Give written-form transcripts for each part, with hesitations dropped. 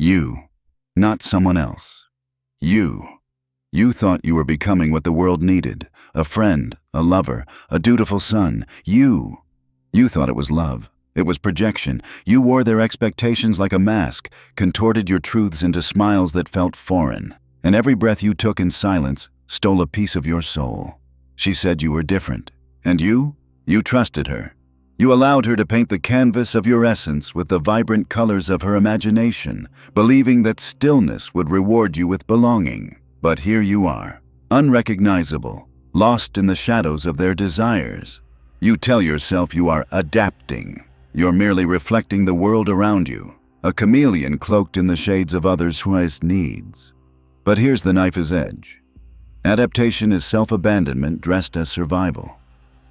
You, not someone else. You. You thought you were becoming what the world needed, a friend, a lover, a dutiful son. You thought it was love. It was projection. You wore their expectations like a mask, contorted your truths into smiles that felt foreign, and every breath you took in silence stole a piece of your soul. She said you were different, and you trusted her. You allowed her to paint the canvas of your essence with the vibrant colors of her imagination, believing that stillness would reward you with belonging. But here you are, unrecognizable, lost in the shadows of their desires. You tell yourself you are adapting. You're merely reflecting the world around you, a chameleon cloaked in the shades of others' highest needs. But here's the knife's edge. Adaptation is self-abandonment dressed as survival.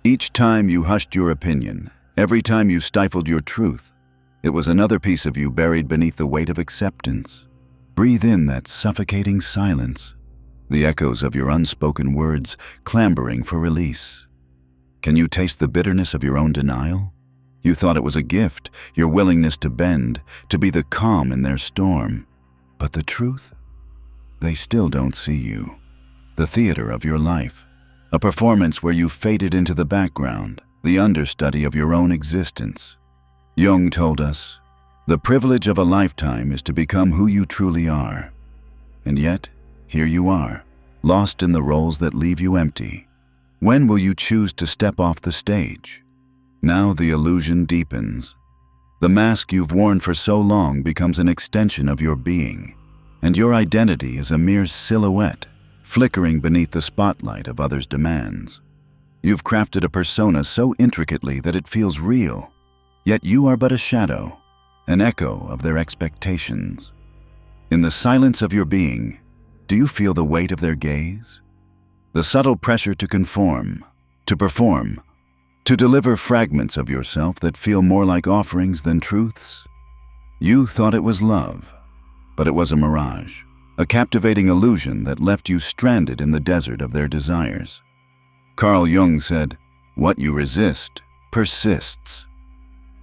Each time you hushed your opinion, every time you stifled your truth, it was another piece of you buried beneath the weight of acceptance. Breathe in that suffocating silence, the echoes of your unspoken words clamoring for release. Can you taste the bitterness of your own denial? You thought it was a gift, your willingness to bend, to be the calm in their storm. But the truth? They still don't see you. The theater of your life. A performance where you faded into the background, the understudy of your own existence. Jung told us, the privilege of a lifetime is to become who you truly are. And yet, here you are, lost in the roles that leave you empty. When will you choose to step off the stage? Now the illusion deepens. The mask you've worn for so long becomes an extension of your being, and your identity is a mere silhouette, flickering beneath the spotlight of others' demands. You've crafted a persona so intricately that it feels real, yet you are but a shadow, an echo of their expectations. In the silence of your being, do you feel the weight of their gaze? The subtle pressure to conform, to perform, to deliver fragments of yourself that feel more like offerings than truths? You thought it was love, but it was a mirage, a captivating illusion that left you stranded in the desert of their desires. Carl Jung said, "What you resist persists."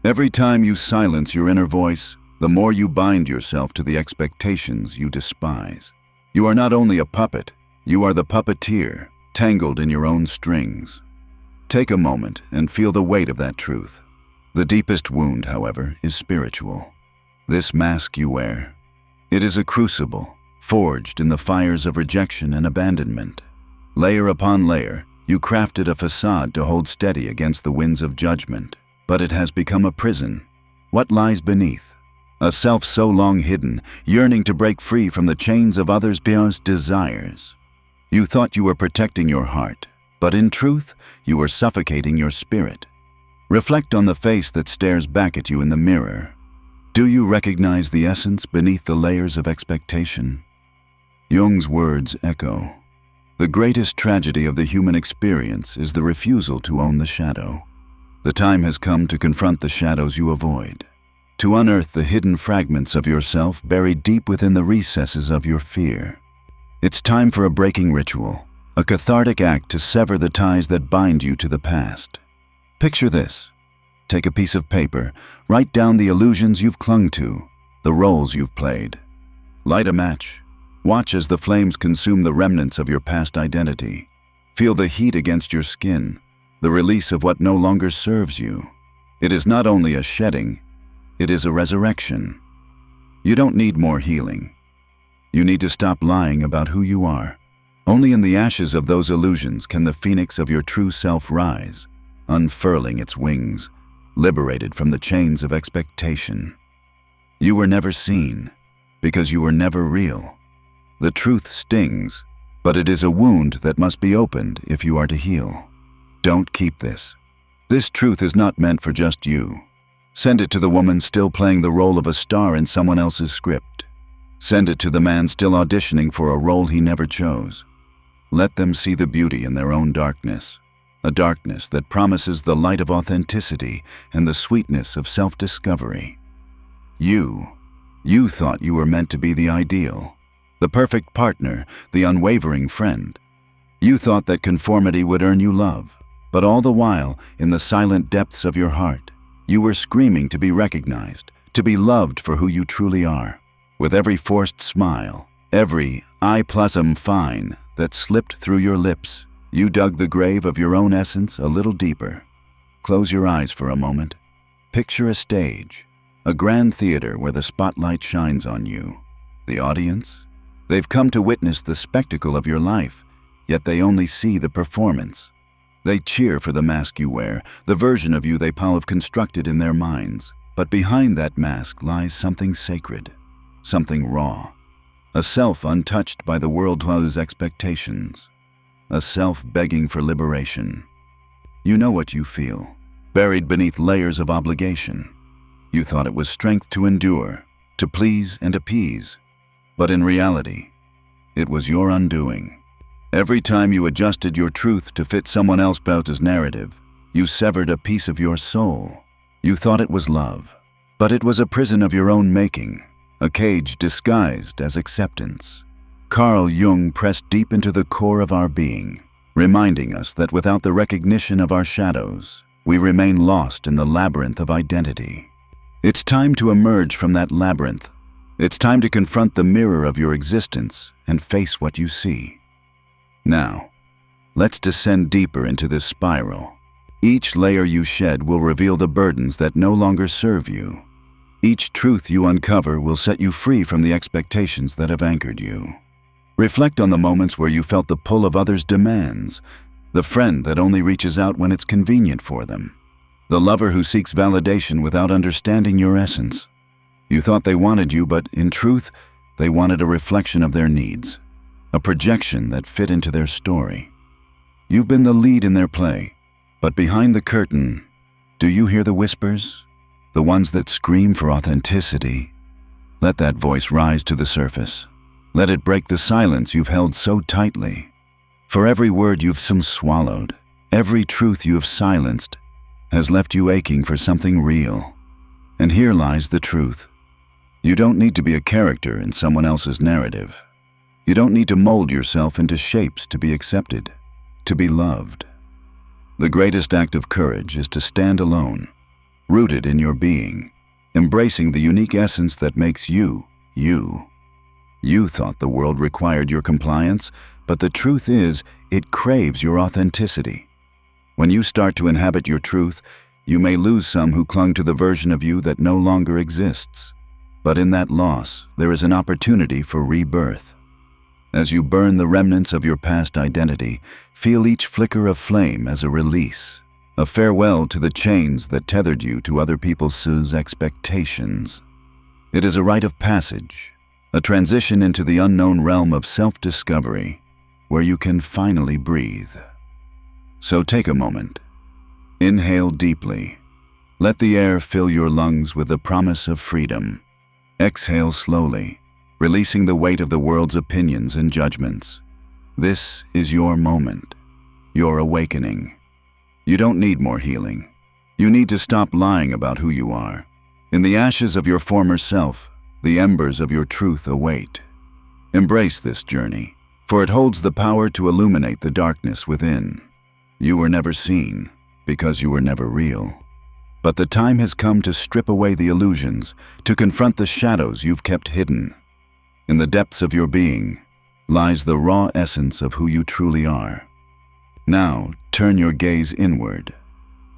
Every time you silence your inner voice, the more you bind yourself to the expectations you despise. You are not only a puppet, you are the puppeteer, tangled in your own strings. Take a moment and feel the weight of that truth. The deepest wound, however, is spiritual. This mask you wear, it is a crucible, forged in the fires of rejection and abandonment. Layer upon layer, you crafted a facade to hold steady against the winds of judgment, but it has become a prison. What lies beneath? A self so long hidden, yearning to break free from the chains of others' desires. You thought you were protecting your heart, but in truth, you were suffocating your spirit. Reflect on the face that stares back at you in the mirror. Do you recognize the essence beneath the layers of expectation? Jung's words echo. The greatest tragedy of the human experience is the refusal to own the shadow. The time has come to confront the shadows you avoid, to unearth the hidden fragments of yourself buried deep within the recesses of your fear. It's time for a breaking ritual, a cathartic act to sever the ties that bind you to the past. Picture this. Take a piece of paper, write down the illusions you've clung to, the roles you've played. Light a match. Watch as the flames consume the remnants of your past identity. Feel the heat against your skin, the release of what no longer serves you. It is not only a shedding, it is a resurrection. You don't need more healing. You need to stop lying about who you are. Only in the ashes of those illusions can the phoenix of your true self rise, unfurling its wings, liberated from the chains of expectation. You were never seen, because you were never real. The truth stings, but it is a wound that must be opened if you are to heal. Don't keep this. This truth is not meant for just you. Send it to the woman still playing the role of a star in someone else's script. Send it to the man still auditioning for a role he never chose. Let them see the beauty in their own darkness, a darkness that promises the light of authenticity and the sweetness of self-discovery. You thought you were meant to be the ideal, the perfect partner, the unwavering friend. You thought that conformity would earn you love, but all the while, in the silent depths of your heart, you were screaming to be recognized, to be loved for who you truly are. With every forced smile, every "I plus am fine" that slipped through your lips, you dug the grave of your own essence a little deeper. Close your eyes for a moment. Picture a stage, a grand theater where the spotlight shines on you. The audience? They've come to witness the spectacle of your life, yet they only see the performance. They cheer for the mask you wear, the version of you they have constructed in their minds. But behind that mask lies something sacred, something raw, a self untouched by the world's expectations, a self begging for liberation. You know what you feel, buried beneath layers of obligation. You thought it was strength to endure, to please and appease, but in reality, it was your undoing. Every time you adjusted your truth to fit someone else's narrative, you severed a piece of your soul. You thought it was love, but it was a prison of your own making, a cage disguised as acceptance. Carl Jung pressed deep into the core of our being, reminding us that without the recognition of our shadows, we remain lost in the labyrinth of identity. It's time to emerge from that labyrinth. It's time to confront the mirror of your existence and face what you see. Now, let's descend deeper into this spiral. Each layer you shed will reveal the burdens that no longer serve you. Each truth you uncover will set you free from the expectations that have anchored you. Reflect on the moments where you felt the pull of others' demands, the friend that only reaches out when it's convenient for them, the lover who seeks validation without understanding your essence. You thought they wanted you, but in truth, they wanted a reflection of their needs, a projection that fit into their story. You've been the lead in their play, but behind the curtain, do you hear the whispers? The ones that scream for authenticity? Let that voice rise to the surface. Let it break the silence you've held so tightly. For every word you've swallowed, every truth you have silenced, has left you aching for something real. And here lies the truth. You don't need to be a character in someone else's narrative. You don't need to mold yourself into shapes to be accepted, to be loved. The greatest act of courage is to stand alone, rooted in your being, embracing the unique essence that makes you, you. You thought the world required your compliance, but the truth is, it craves your authenticity. When you start to inhabit your truth, you may lose some who clung to the version of you that no longer exists. But in that loss, there is an opportunity for rebirth. As you burn the remnants of your past identity, feel each flicker of flame as a release, a farewell to the chains that tethered you to other people's expectations. It is a rite of passage, a transition into the unknown realm of self-discovery, where you can finally breathe. So take a moment. Inhale deeply. Let the air fill your lungs with the promise of freedom. Exhale slowly, releasing the weight of the world's opinions and judgments. This is your moment, your awakening. You don't need more healing. You need to stop lying about who you are. In the ashes of your former self, the embers of your truth await. Embrace this journey, for it holds the power to illuminate the darkness within. You were never seen, because you were never real. But the time has come to strip away the illusions, to confront the shadows you've kept hidden. In the depths of your being lies the raw essence of who you truly are. Now, turn your gaze inward.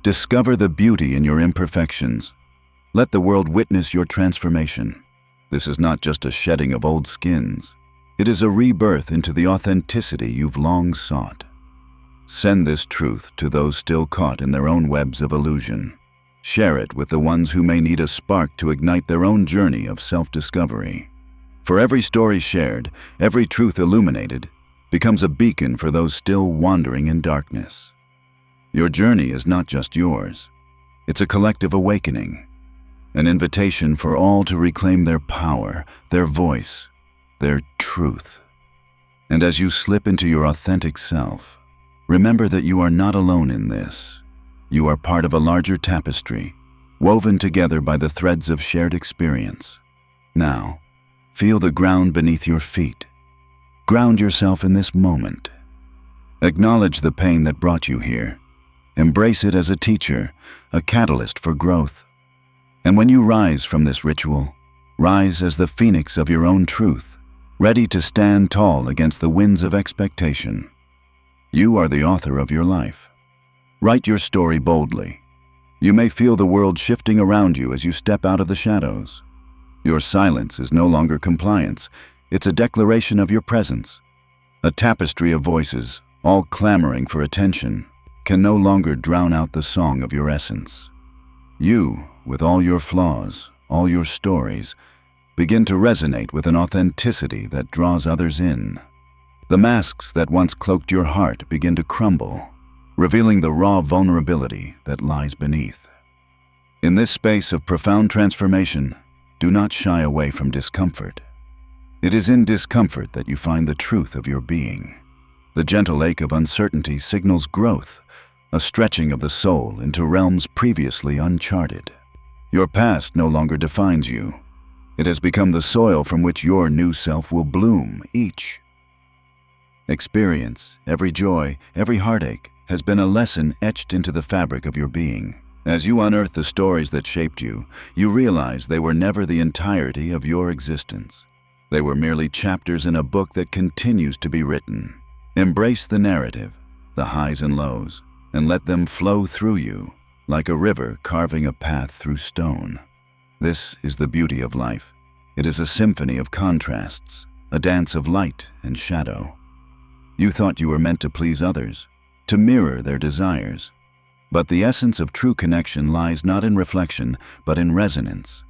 Discover the beauty in your imperfections. Let the world witness your transformation. This is not just a shedding of old skins. It is a rebirth into the authenticity you've long sought. Send this truth to those still caught in their own webs of illusion. Share it with the ones who may need a spark to ignite their own journey of self-discovery. For every story shared, every truth illuminated, becomes a beacon for those still wandering in darkness. Your journey is not just yours. It's a collective awakening, an invitation for all to reclaim their power, their voice, their truth. And as you slip into your authentic self, remember that you are not alone in this. You are part of a larger tapestry, woven together by the threads of shared experience. Now, feel the ground beneath your feet. Ground yourself in this moment. Acknowledge the pain that brought you here. Embrace it as a teacher, a catalyst for growth. And when you rise from this ritual, Rise as the phoenix of your own truth, ready to stand tall against the winds of expectation. You are the author of your life. Write your story boldly. You may feel the world shifting around you as you step out of the shadows. Your silence is no longer compliance. It's a declaration of your presence. A tapestry of voices, all clamoring for attention, can no longer drown out the song of your essence. You, with all your flaws, all your stories, begin to resonate with an authenticity that draws others in. The masks that once cloaked your heart begin to crumble, revealing the raw vulnerability that lies beneath. In this space of profound transformation, do not shy away from discomfort. It is in discomfort that you find the truth of your being. The gentle ache of uncertainty signals growth, a stretching of the soul into realms previously uncharted. Your past no longer defines you. It has become the soil from which your new self will bloom each experience, every joy, every heartache, has been a lesson etched into the fabric of your being. As you unearth the stories that shaped you, you realize they were never the entirety of your existence. They were merely chapters in a book that continues to be written. Embrace the narrative, the highs and lows, and let them flow through you, like a river carving a path through stone. This is the beauty of life. It is a symphony of contrasts, a dance of light and shadow. You thought you were meant to please others, to mirror their desires. But the essence of true connection lies not in reflection, but in resonance.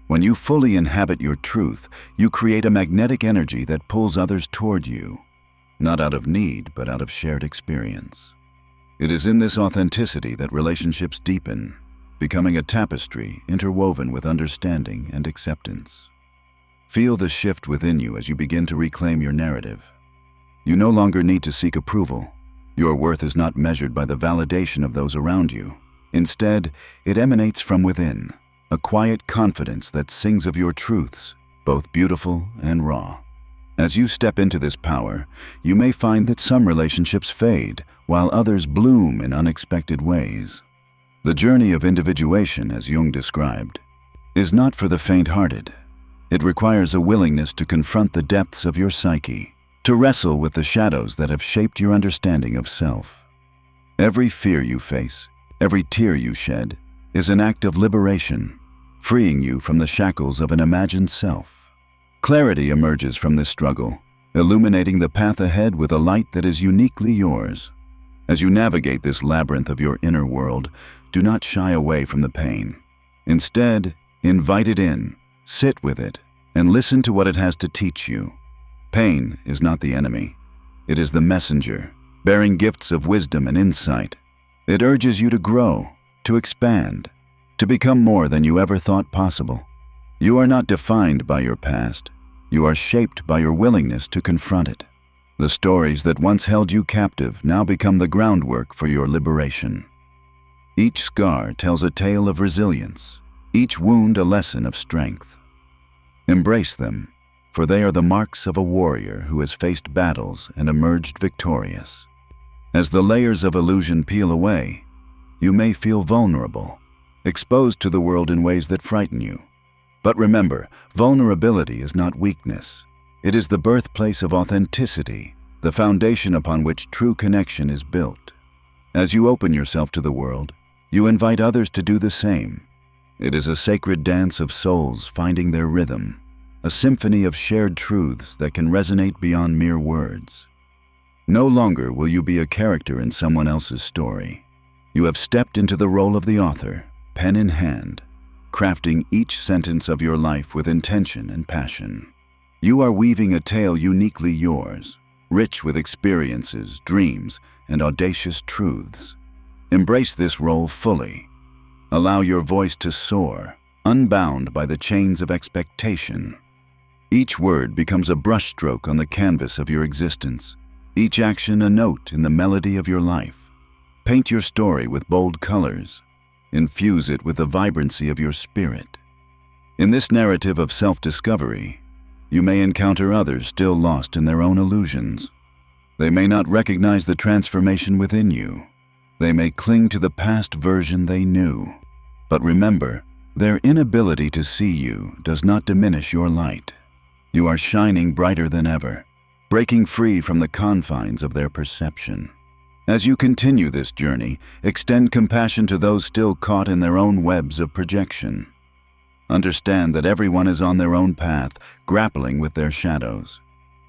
When you fully inhabit your truth, you create a magnetic energy that pulls others toward you, not out of need, but out of shared experience. It is in this authenticity that relationships deepen, becoming a tapestry interwoven with understanding and acceptance. Feel the shift within you as you begin to reclaim your narrative. You no longer need to seek approval. Your worth is not measured by the validation of those around you. Instead, it emanates from within, a quiet confidence that sings of your truths, both beautiful and raw. As you step into this power, you may find that some relationships fade, while others bloom in unexpected ways. The journey of individuation, as Jung described, is not for the faint-hearted. It requires a willingness to confront the depths of your psyche, to wrestle with the shadows that have shaped your understanding of self. Every fear you face, every tear you shed, is an act of liberation, freeing you from the shackles of an imagined self. Clarity emerges from this struggle, illuminating the path ahead with a light that is uniquely yours. As you navigate this labyrinth of your inner world, do not shy away from the pain. Instead, invite it in, sit with it, and listen to what it has to teach you. Pain is not the enemy. It is the messenger, bearing gifts of wisdom and insight. It urges you to grow, to expand, to become more than you ever thought possible. You are not defined by your past. You are shaped by your willingness to confront it. The stories that once held you captive now become the groundwork for your liberation. Each scar tells a tale of resilience, each wound a lesson of strength. Embrace them, for they are the marks of a warrior who has faced battles and emerged victorious. As the layers of illusion peel away, you may feel vulnerable, exposed to the world in ways that frighten you. But remember, vulnerability is not weakness. It is the birthplace of authenticity, the foundation upon which true connection is built. As you open yourself to the world, you invite others to do the same. It is a sacred dance of souls finding their rhythm, a symphony of shared truths that can resonate beyond mere words. No longer will you be a character in someone else's story. You have stepped into the role of the author, pen in hand, crafting each sentence of your life with intention and passion. You are weaving a tale uniquely yours, rich with experiences, dreams, and audacious truths. Embrace this role fully. Allow your voice to soar, unbound by the chains of expectation. Each word becomes a brushstroke on the canvas of your existence, each action a note in the melody of your life. Paint your story with bold colors. Infuse it with the vibrancy of your spirit. In this narrative of self-discovery, you may encounter others still lost in their own illusions. They may not recognize the transformation within you. They may cling to the past version they knew. But remember, Their inability to see you does not diminish your light. You are shining brighter than ever, breaking free from the confines of their perception. As you continue this journey, extend compassion to those still caught in their own webs of projection. Understand that everyone is on their own path, grappling with their shadows.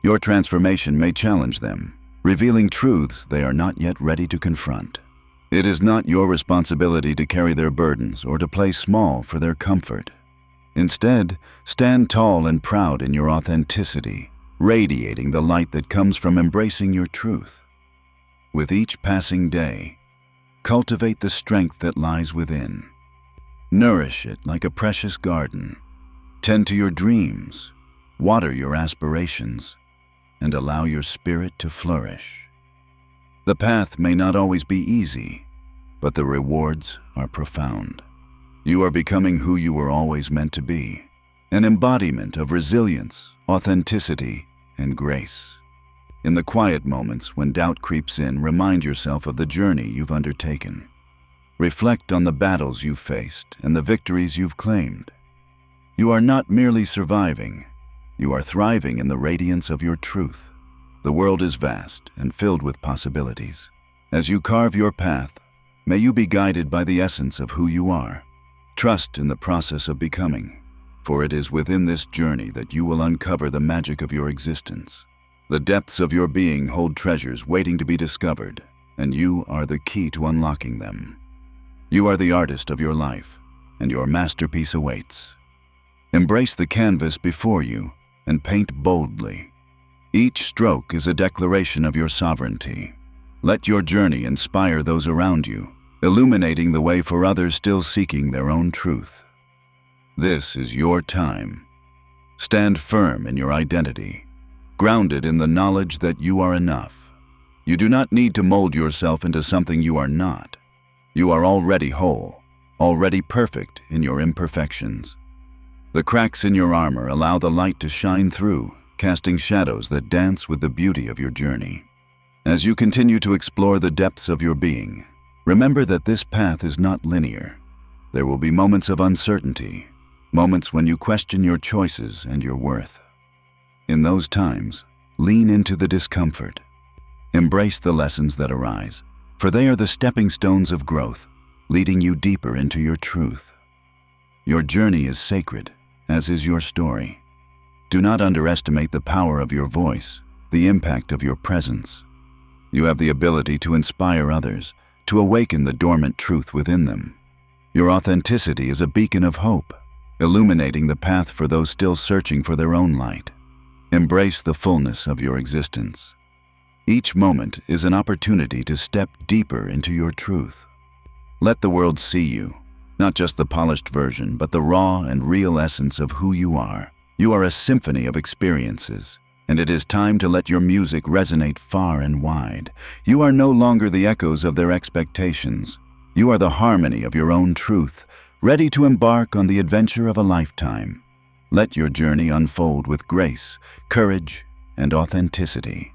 Your transformation may challenge them, revealing truths they are not yet ready to confront. It is not your responsibility to carry their burdens or to play small for their comfort. Instead, stand tall and proud in your authenticity, radiating the light that comes from embracing your truth. With each passing day, cultivate the strength that lies within. Nourish it like a precious garden. Tend to your dreams, water your aspirations, and allow your spirit to flourish. The path may not always be easy, but the rewards are profound. You are becoming who you were always meant to be, an embodiment of resilience, authenticity, and grace. In the quiet moments when doubt creeps in, remind yourself of the journey you've undertaken. Reflect on the battles you've faced and the victories you've claimed. You are not merely surviving, you are thriving in the radiance of your truth. The world is vast and filled with possibilities. As you carve your path, may you be guided by the essence of who you are. Trust in the process of becoming, for it is within this journey that you will uncover the magic of your existence. The depths of your being hold treasures waiting to be discovered, and you are the key to unlocking them. You are the artist of your life, and your masterpiece awaits. Embrace the canvas before you and paint boldly. Each stroke is a declaration of your sovereignty. Let your journey inspire those around you, illuminating the way for others still seeking their own truth. This is your time. Stand firm in your identity, grounded in the knowledge that you are enough. You do not need to mold yourself into something you are not. You are already whole, already perfect in your imperfections. The cracks in your armor allow the light to shine through, casting shadows that dance with the beauty of your journey. As you continue to explore the depths of your being, remember that this path is not linear. There will be moments of uncertainty, moments when you question your choices and your worth. In those times, lean into the discomfort. Embrace the lessons that arise, for they are the stepping stones of growth, leading you deeper into your truth. Your journey is sacred, as is your story. Do not underestimate the power of your voice, the impact of your presence. You have the ability to inspire others, to awaken the dormant truth within them. Your authenticity is a beacon of hope, illuminating the path for those still searching for their own light. Embrace the fullness of your existence. Each moment is an opportunity to step deeper into your truth. Let the world see you, not just the polished version, but the raw and real essence of who you are. You are a symphony of experiences, and it is time to let your music resonate far and wide. You are no longer the echoes of their expectations. You are the harmony of your own truth, ready to embark on the adventure of a lifetime. Let your journey unfold with grace, courage, and authenticity.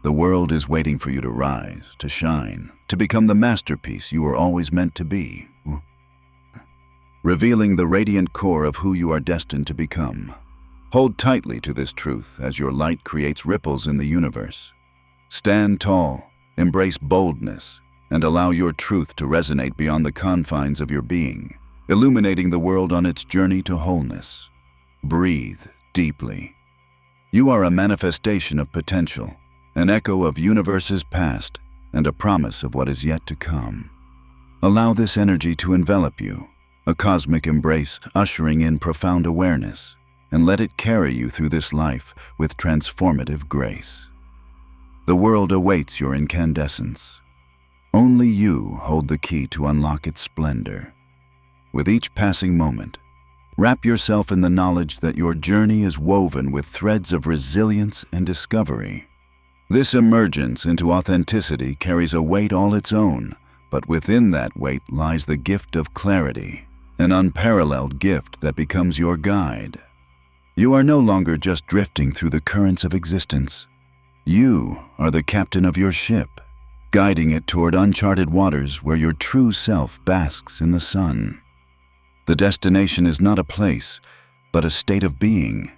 The world is waiting for you to rise, to shine, to become the masterpiece you were always meant to be, revealing the radiant core of who you are destined to become. Hold tightly to this truth as your light creates ripples in the universe. Stand tall, embrace boldness, and allow your truth to resonate beyond the confines of your being, illuminating the world on its journey to wholeness. Breathe deeply. You are a manifestation of potential, an echo of universes past, and a promise of what is yet to come. Allow this energy to envelop you, a cosmic embrace ushering in profound awareness, and let it carry you through this life with transformative grace. The world awaits your incandescence. Only you hold the key to unlock its splendor. With each passing moment, wrap yourself in the knowledge that your journey is woven with threads of resilience and discovery. This emergence into authenticity carries a weight all its own, but within that weight lies the gift of clarity, an unparalleled gift that becomes your guide. You are no longer just drifting through the currents of existence. You are the captain of your ship, guiding it toward uncharted waters where your true self basks in the sun. The destination is not a place, but a state of being,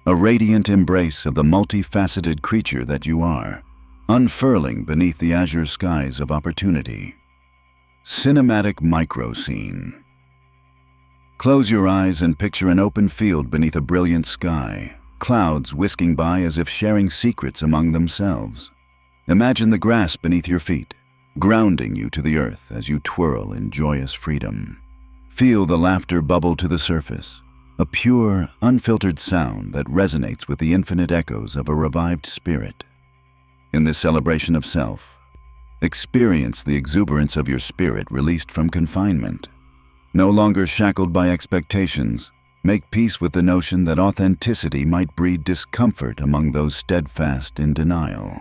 a radiant embrace of the multifaceted creature that you are, unfurling beneath the azure skies of opportunity. Cinematic micro-scene. Close your eyes and picture an open field beneath a brilliant sky, clouds whisking by as if sharing secrets among themselves. Imagine the grass beneath your feet, grounding you to the earth as you twirl in joyous freedom. Feel the laughter bubble to the surface, a pure, unfiltered sound that resonates with the infinite echoes of a revived spirit. In this celebration of self, experience the exuberance of your spirit released from confinement. No longer shackled by expectations, make peace with the notion that authenticity might breed discomfort among those steadfast in denial.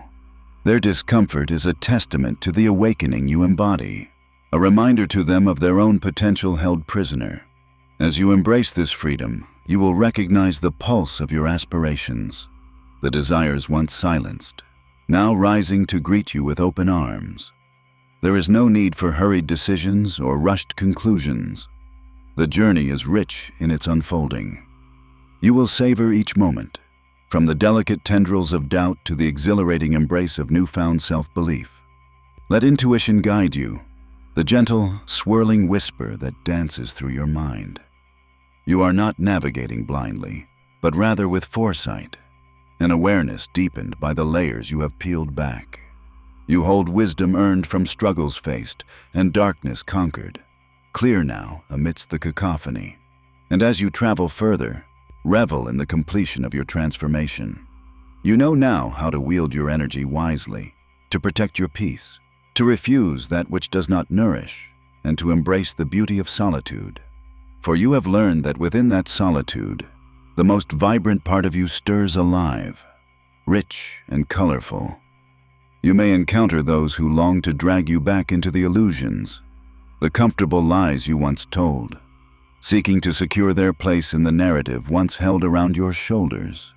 Their discomfort is a testament to the awakening you embody, a reminder to them of their own potential held prisoner. As you embrace this freedom, you will recognize the pulse of your aspirations, the desires once silenced, now rising to greet you with open arms. There is no need for hurried decisions or rushed conclusions. The journey is rich in its unfolding. You will savor each moment, from the delicate tendrils of doubt to the exhilarating embrace of newfound self-belief. Let intuition guide you, the gentle, swirling whisper that dances through your mind. You are not navigating blindly, but rather with foresight, an awareness deepened by the layers you have peeled back. You hold wisdom earned from struggles faced and darkness conquered, clear now amidst the cacophony. And as you travel further, revel in the completion of your transformation. You know now how to wield your energy wisely, to protect your peace, to refuse that which does not nourish, and to embrace the beauty of solitude. For you have learned that within that solitude, the most vibrant part of you stirs alive, rich and colorful. You may encounter those who long to drag you back into the illusions, the comfortable lies you once told, seeking to secure their place in the narrative once held around your shoulders.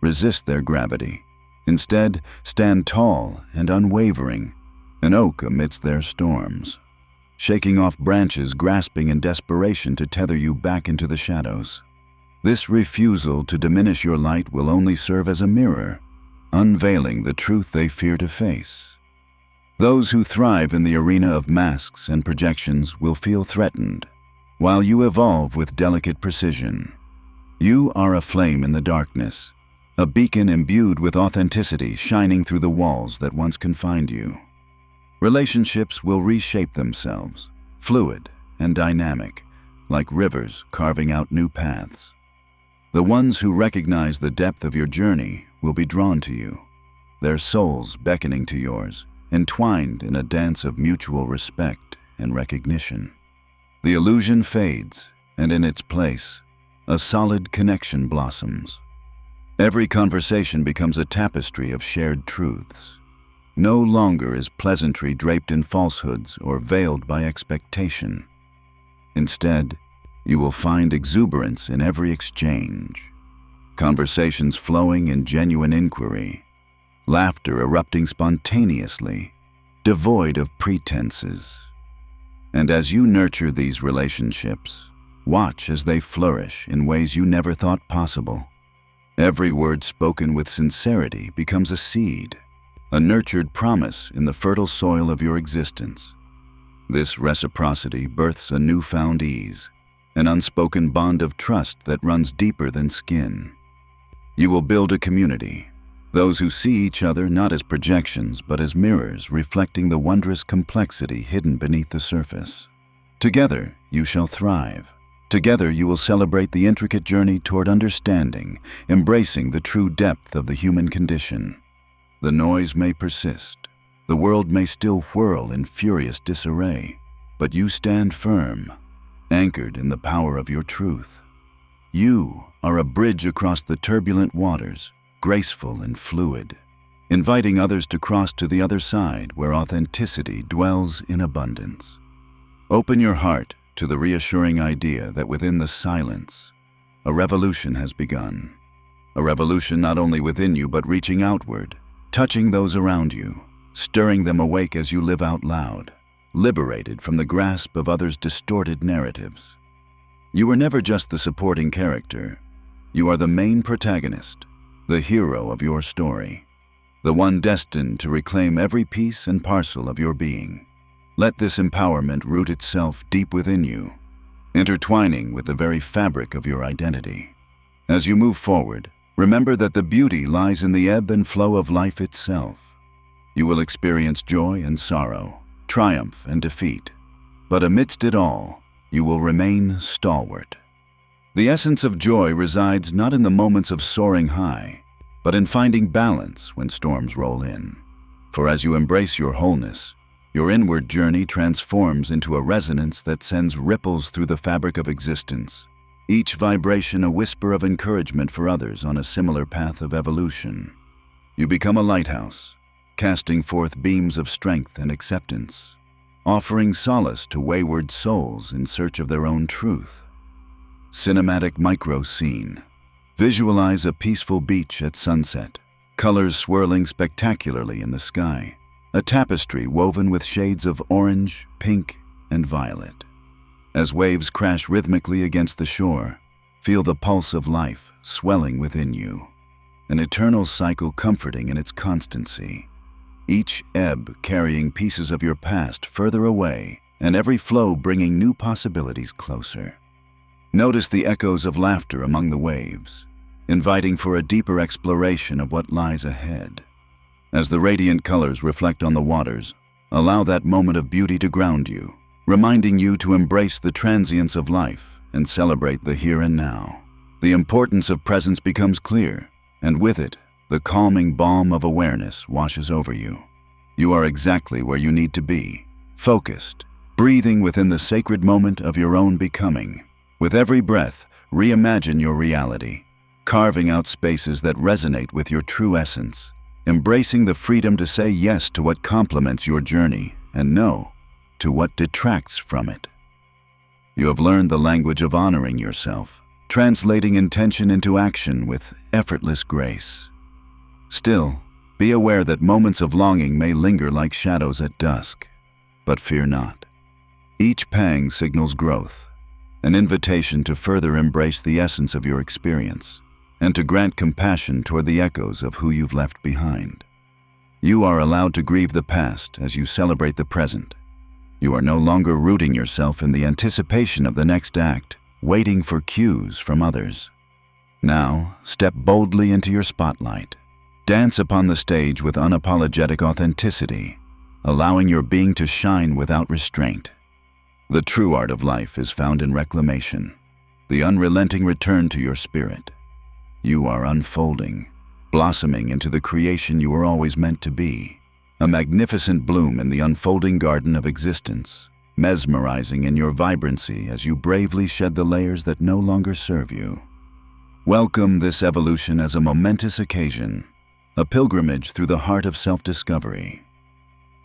Resist their gravity. Instead, stand tall and unwavering, an oak amidst their storms, shaking off branches grasping in desperation to tether you back into the shadows. This refusal to diminish your light will only serve as a mirror, unveiling the truth they fear to face. Those who thrive in the arena of masks and projections will feel threatened, while you evolve with delicate precision. You are a flame in the darkness, a beacon imbued with authenticity shining through the walls that once confined you. Relationships will reshape themselves, fluid and dynamic, like rivers carving out new paths. The ones who recognize the depth of your journey will be drawn to you, their souls beckoning to yours, entwined in a dance of mutual respect and recognition. The illusion fades, and in its place, a solid connection blossoms. Every conversation becomes a tapestry of shared truths. No longer is pleasantry draped in falsehoods or veiled by expectation. Instead, you will find exuberance in every exchange, conversations flowing in genuine inquiry, laughter erupting spontaneously, devoid of pretenses. And as you nurture these relationships, watch as they flourish in ways you never thought possible. Every word spoken with sincerity becomes a seed, a nurtured promise in the fertile soil of your existence. This reciprocity births a newfound ease, an unspoken bond of trust that runs deeper than skin. You will build a community, those who see each other not as projections but as mirrors reflecting the wondrous complexity hidden beneath the surface. Together, you shall thrive. Together, you will celebrate the intricate journey toward understanding, embracing the true depth of the human condition. The noise may persist. The world may still whirl in furious disarray, but you stand firm, anchored in the power of your truth. You are a bridge across the turbulent waters, graceful and fluid, inviting others to cross to the other side where authenticity dwells in abundance. Open your heart to the reassuring idea that within the silence, a revolution has begun. A revolution not only within you but reaching outward, touching those around you, stirring them awake as you live out loud, liberated from the grasp of others' distorted narratives. You were never just the supporting character. You are the main protagonist, the hero of your story, the one destined to reclaim every piece and parcel of your being. Let this empowerment root itself deep within you, intertwining with the very fabric of your identity. As you move forward, remember that the beauty lies in the ebb and flow of life itself. You will experience joy and sorrow, triumph and defeat, but amidst it all, you will remain stalwart. The essence of joy resides not in the moments of soaring high, but in finding balance when storms roll in. For as you embrace your wholeness, your inward journey transforms into a resonance that sends ripples through the fabric of existence, each vibration a whisper of encouragement for others on a similar path of evolution. You become a lighthouse, casting forth beams of strength and acceptance, offering solace to wayward souls in search of their own truth. Cinematic micro scene. Visualize a peaceful beach at sunset, colors swirling spectacularly in the sky, a tapestry woven with shades of orange, pink, and violet. As waves crash rhythmically against the shore, feel the pulse of life swelling within you, an eternal cycle comforting in its constancy. Each ebb carrying pieces of your past further away, and every flow bringing new possibilities closer. Notice the echoes of laughter among the waves, inviting for a deeper exploration of what lies ahead. As the radiant colors reflect on the waters, allow that moment of beauty to ground you, reminding you to embrace the transience of life and celebrate the here and now. The importance of presence becomes clear, and with it, the calming balm of awareness washes over you. You are exactly where you need to be, focused, breathing within the sacred moment of your own becoming. With every breath, reimagine your reality, carving out spaces that resonate with your true essence, embracing the freedom to say yes to what complements your journey and no to what detracts from it. You have learned the language of honoring yourself, translating intention into action with effortless grace. Still, be aware that moments of longing may linger like shadows at dusk, but fear not. Each pang signals growth, an invitation to further embrace the essence of your experience, and to grant compassion toward the echoes of who you've left behind. You are allowed to grieve the past as you celebrate the present. You are no longer rooting yourself in the anticipation of the next act, waiting for cues from others. Now, step boldly into your spotlight. Dance upon the stage with unapologetic authenticity, allowing your being to shine without restraint. The true art of life is found in reclamation, the unrelenting return to your spirit. You are unfolding, blossoming into the creation you were always meant to be, a magnificent bloom in the unfolding garden of existence, mesmerizing in your vibrancy as you bravely shed the layers that no longer serve you. Welcome this evolution as a momentous occasion, a pilgrimage through the heart of self-discovery.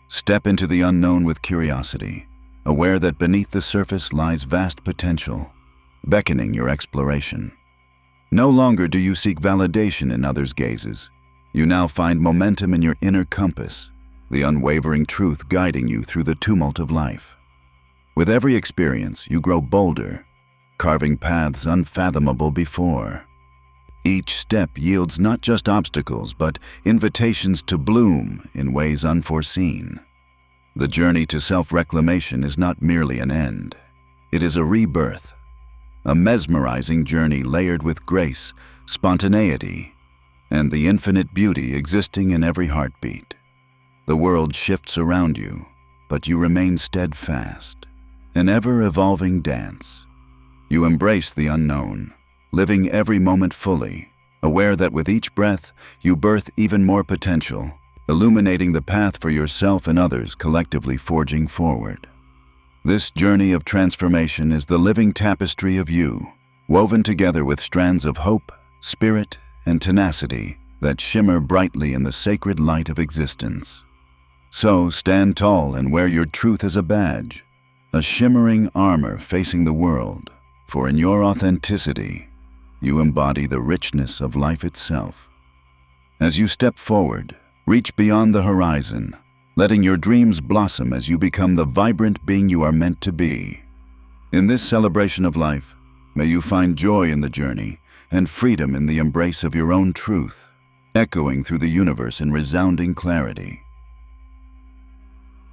Step into the unknown with curiosity, aware that beneath the surface lies vast potential, beckoning your exploration. No longer do you seek validation in others' gazes. You now find momentum in your inner compass, the unwavering truth guiding you through the tumult of life. With every experience, you grow bolder, carving paths unfathomable before. Each step yields not just obstacles, but invitations to bloom in ways unforeseen. The journey to self-reclamation is not merely an end. It is a rebirth, a mesmerizing journey layered with grace, spontaneity, and the infinite beauty existing in every heartbeat. The world shifts around you, but you remain steadfast, an ever-evolving dance. You embrace the unknown, living every moment fully, aware that with each breath you birth even more potential, illuminating the path for yourself and others collectively forging forward. This journey of transformation is the living tapestry of you, woven together with strands of hope, spirit, and tenacity that shimmer brightly in the sacred light of existence. So stand tall and wear your truth as a badge, a shimmering armor facing the world, for in your authenticity, you embody the richness of life itself. As you step forward, reach beyond the horizon, letting your dreams blossom as you become the vibrant being you are meant to be. In this celebration of life, May you find joy in the journey and freedom in the embrace of your own truth, echoing through the universe in resounding clarity.